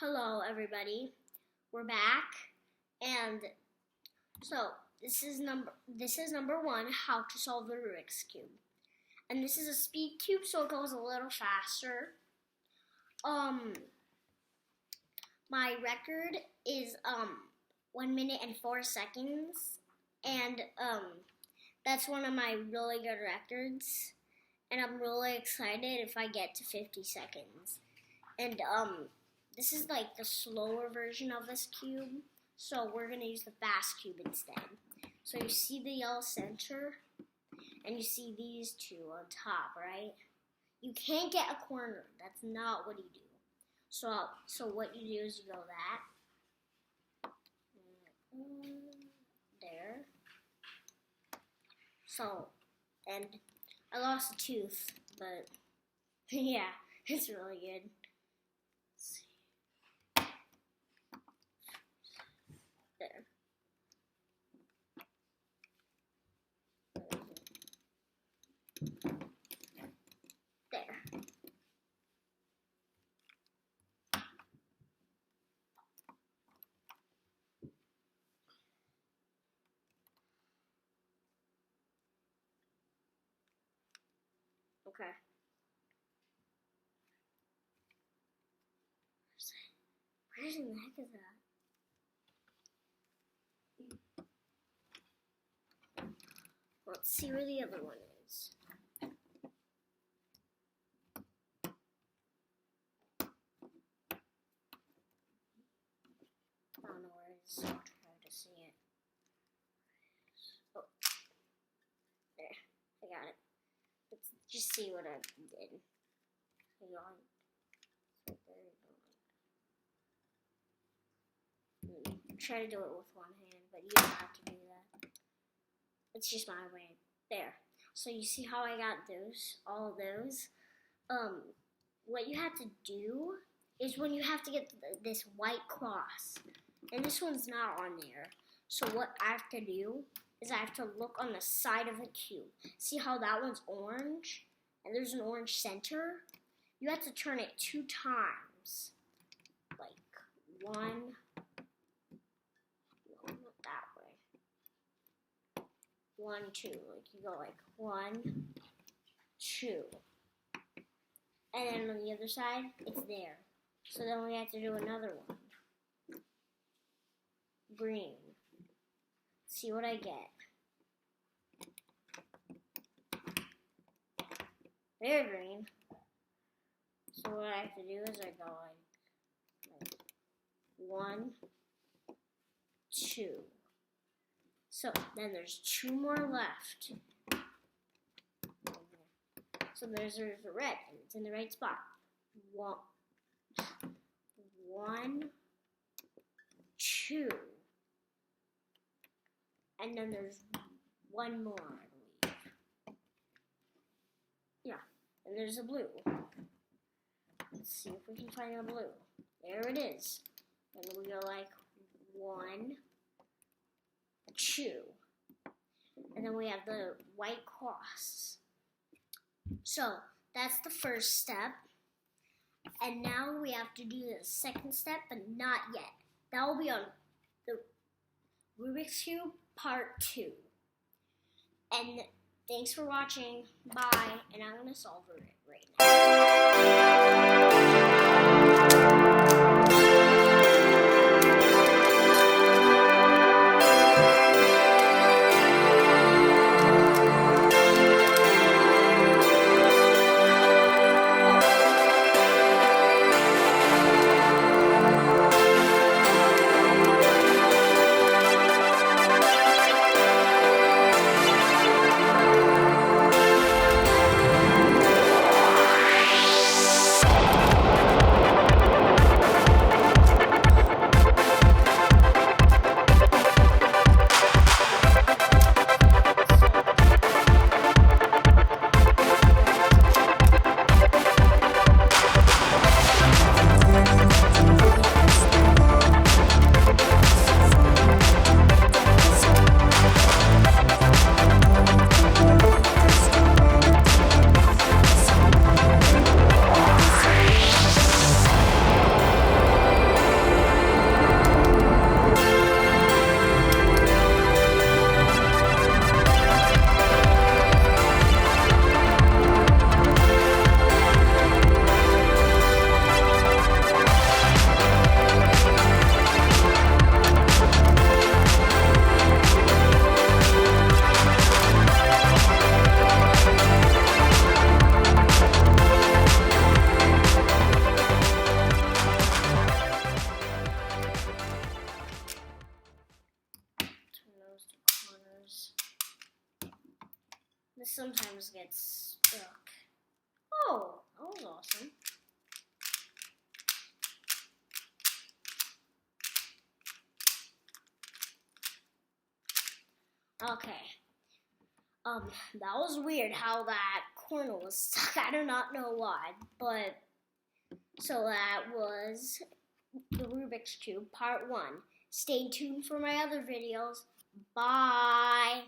Hello everybody. We're back, and so this is number 1, how to solve the Rubik's Cube. And this is a speed cube, so it goes a little faster. My record is 1 minute and 4 seconds, and that's one of my really good records. And I'm really excited if I get to 50 seconds. And this is like the slower version of this cube, so we're gonna use the fast cube instead. So you see the yellow center, and you see these two on top, right? You can't get a corner. That's not what you do. So what you do is you go that. There. So, and I lost a tooth, but yeah, it's really good. Let's see. There. There. Okay. Where in the heck is that? Let's see where the other one is. I don't know where it is, so I'll try to see it. Oh, there. I got it. Let's just see what I did. Hang on. Right there you go. Try to do it with one hand, but you don't have to do that. It's just my way. There. So you see how I got those, all of those? What you have to do is when you have to get this white cross, and this one's not on there. So what I have to do is I have to look on the side of the cube. See how that one's orange? And there's an orange center? You have to turn it 2 times. Like, one that way. 1, 2. Like, you go like 1, 2. And then on the other side, it's there. So then we have to do another one. Green. See what I get. They're green. So what I have to do is I go like 1, 2. So then there's 2 more left. So there's a red, and it's in the right spot. 1, 2. And then there's 1 more, I believe. Yeah, and there's a blue. Let's see if we can find a blue. There it is. And we go like 1, 2. And then we have the white cross. So that's the first step. And now we have to do the second step, but not yet. That will be on the Rubik's Cube Part 2. And thanks for watching. Bye. And I'm going to solve it right now. sometimes gets stuck. Oh, that was awesome. Okay. That was weird how that corner was stuck. I do not know why, but so that was the Rubik's Cube Part 1. Stay tuned for my other videos. Bye!